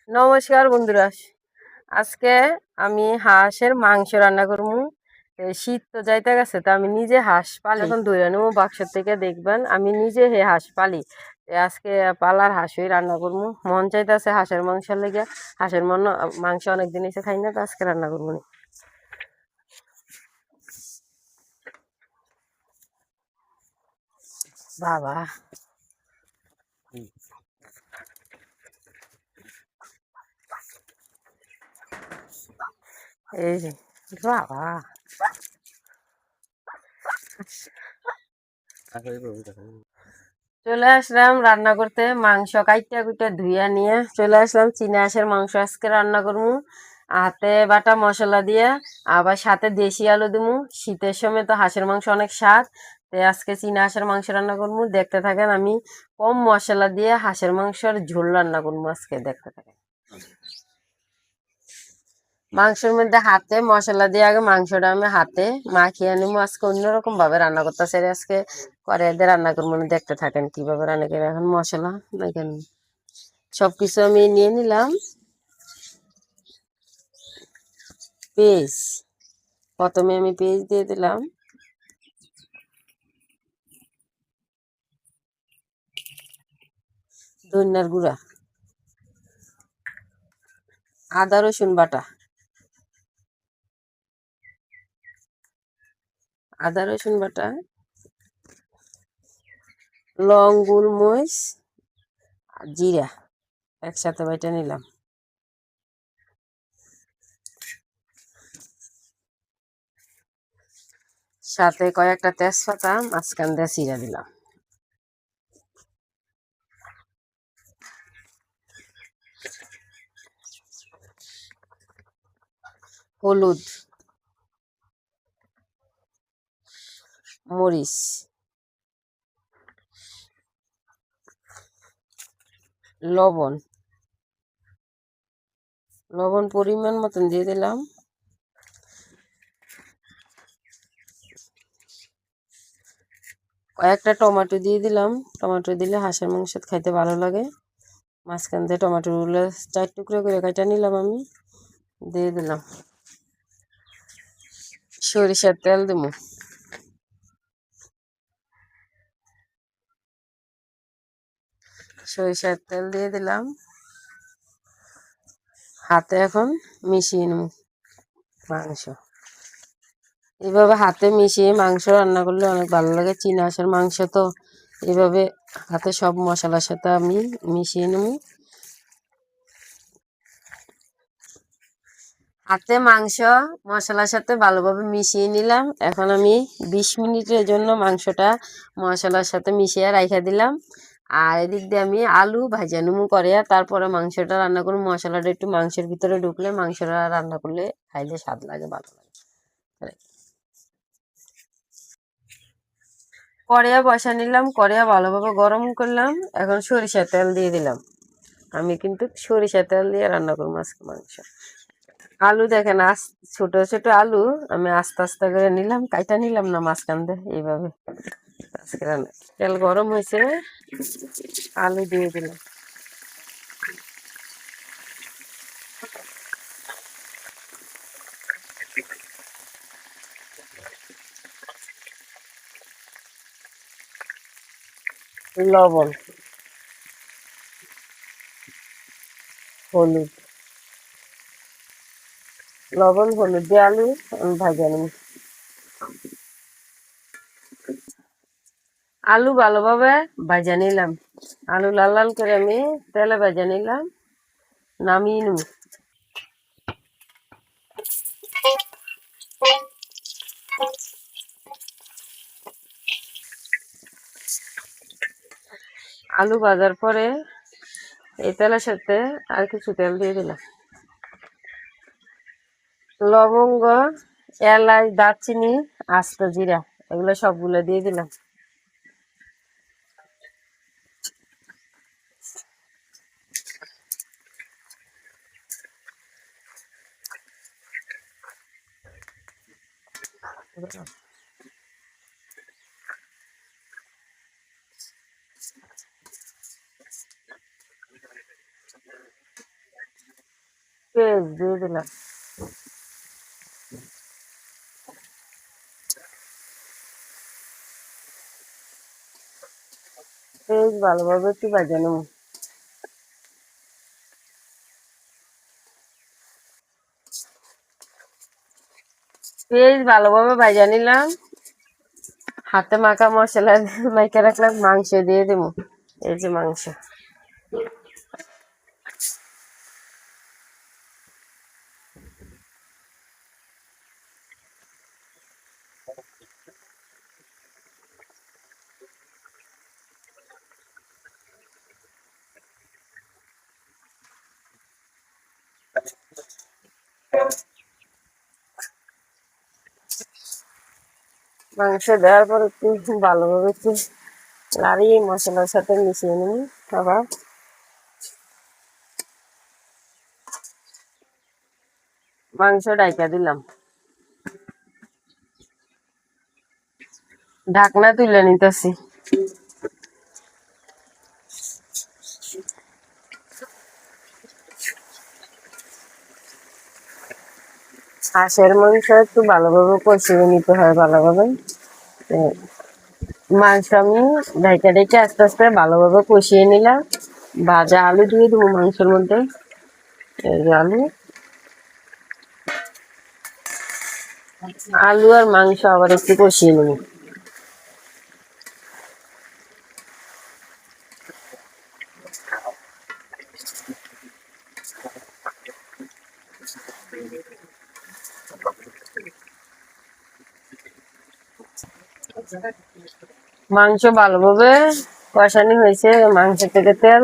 নমস্কার বন্ধুরা। আজকে আমি হাঁসের মাংস রান্না করবো। শীত তো যাইতে গেছে, তো আমি নিজে হাঁস পালি, এখন ধরে নেবো বাক্স থেকে। দেখবেন আমি নিজে হাঁস পালি। আজকে পালার হাঁসই রান্না করবো। মন চাইতেছে হাঁসের মাংসের লেগে। হাঁসের মাংস অনেকদিন এসে খাই না, তো আজকে রান্না করবো না। বাবা, এই যে বাবা, চলে আসলাম রান্না করতে। মাংস কাইটা কুইটা ধুইয়া নিয়ে চলে আসলাম। চীনা হাঁসের মাংস আজকে রান্না করবো হাতে বাটা মশলা দিয়ে, আবার সাথে দেশি আলু দিবো। শীতের সময় তো হাঁসের মাংস অনেক স্বাদ, তাই আজকে চীনা হাঁসের মাংস রান্না করবো। দেখতে থাকেন, আমি কম মশলা দিয়ে হাঁসের মাংসের ঝোল রান্না করবো আজকে, দেখতে থাকেন। মাংসের মধ্যে হাতে মশলা দিয়ে আগে মাংসটা আমি হাতে মাখিয়ে নিবো। আজকে অন্যরকম ভাবে রান্না করতেছে, আজকে কড়াইতে রান্না করবো। দেখতে থাকেন কিভাবে রান্না করে। এখন মশলা দেখেন সবকিছু আমি নিয়ে নিলাম। পেঁয়াজ, প্রথমে আমি পেঁয়াজ দিয়ে দিলাম। ধনিয়ার গুঁড়া, আদা রসুন বাটা, আদা রসুন বাটা, লং, গোলমরিচ আর জিরা একসাথে বাইটা নিলাম। সাথে কয়েকটা তেজপাতা মাঝখান দিয়ে চিরা দিলাম। হলুদ, মরিচ, লবণ, লবণ পরিমাণ মতন দিয়ে দিলাম। কয়েকটা টমেটো দিয়ে দিলাম। টমেটো দিলে হাঁসের মাংস খাইতে ভালো লাগে। মাঝখান দিয়ে টমেটোগুলো 4 টুকরো করে কাটা নিলাম, আমি দিয়ে দিলাম। সরিষার তেল দেবো। সরিষার তেল দিয়ে দিলাম। হাতে এখন মিশিয়ে নেব মাংস। এভাবে হাতে মিশিয়ে মাংস রান্না করলে অনেক ভালো লাগে। চীনা হাঁসের মাংস তো এভাবে হাতে সব মশলার সাথে আমি মিশিয়ে নেব। হাতে মাংস মশলার সাথে ভালোভাবে মিশিয়ে নিলাম। এখন আমি 20 মিনিটের জন্য মাংসটা মশলার সাথে মিশিয়ে রাইখা দিলাম। আর এদিক দিয়ে আমি আলু ভাজা নেবো করে, তারপরে মাংসটা রান্না করবো। মশলাটা একটু মাংসের ভিতরে ঢুকলে মাংসটা রান্না করলে খাইলে স্বাদ লাগে, ভালো লাগে। কড়াইয়া বসা নিলাম, কড়াইয়া ভালোভাবে গরম করলাম। এখন সরিষার তেল দিয়ে দিলাম। আমি কিন্তু সরিষার তেল দিয়ে রান্না করবো আজকে মাংস। আলু দেখেন, ছোট ছোট আলু আমি আস্তে আস্তে করে নিলাম, কাইটা নিলাম না মাঝখান দিয়ে, এইভাবে আজকে রান্না। তেল গরম হয়েছে, আলু দিয়ে দিলাম। লবণ, হলুদ, লবণ হলুদ দিয়ে আলু আমি ভাজা নেব। আলু ভালোভাবে ভাজা নিলাম। আলু লাল লাল করে আমি তেলে ভাজা নিলাম, নামিয়ে নেব। আলু ভাজার পরে এই তেলের সাথে আর কিছু তেল দিয়ে দিলাম। লবঙ্গ, এলাচ, দারচিনি, আস্ত জিরা এগুলো সবগুলো দিয়ে দিলাম। পেঁয়াজ দিয়ে দিলাম। পেঁয়াজ ভালোভাবে একটু ভেজে নেব। পেঁয়াজ ভালোভাবে ভেজে নিলাম। হাতে মাখা মশলা মাইকে রাখলাম, মাংস দিয়ে দেবো। এই যে মাংস। মাংস দেওয়ার পর একটু ভালোভাবে একটু লাড়িয়ে মশলার সাথে মিশিয়ে নিই। আবার মাংস ডাইকা দিলাম, ঢাকনা তুলে নিতেছি। হাঁসের মাংস একটু ভালোভাবে কষিয়ে নিতে হয় ভালোভাবে। মাংস আমি ঢাইকা ঢেকে আস্তে আস্তে ভালোভাবে কষিয়ে নিলাম। ভাজা আলু দিয়ে দেবো মাংসের মধ্যে। এই যে আলু, আলু আর মাংস আবার একটু কষিয়ে নেব। মাংস ভালোভাবে কষানি হয়েছে, মাংস থেকে তেল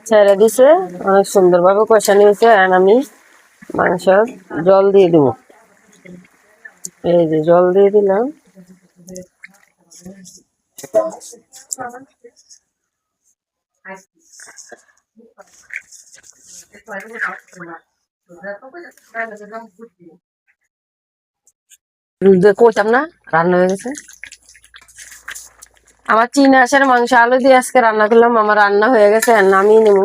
ছেড়ে দিছে, অনেক সুন্দরভাবে কষানি হয়েছে। আর আমি মাংস জল দিয়ে দেবো। এই যে জল দিয়ে দিলাম। কইতাম না রান্না হয়ে গেছে। আমার চিন হাঁসের মাংস আলু দিয়ে আজকে রান্না করলাম। আমার রান্না হয়ে গেছে, আর নামিয়ে নেব।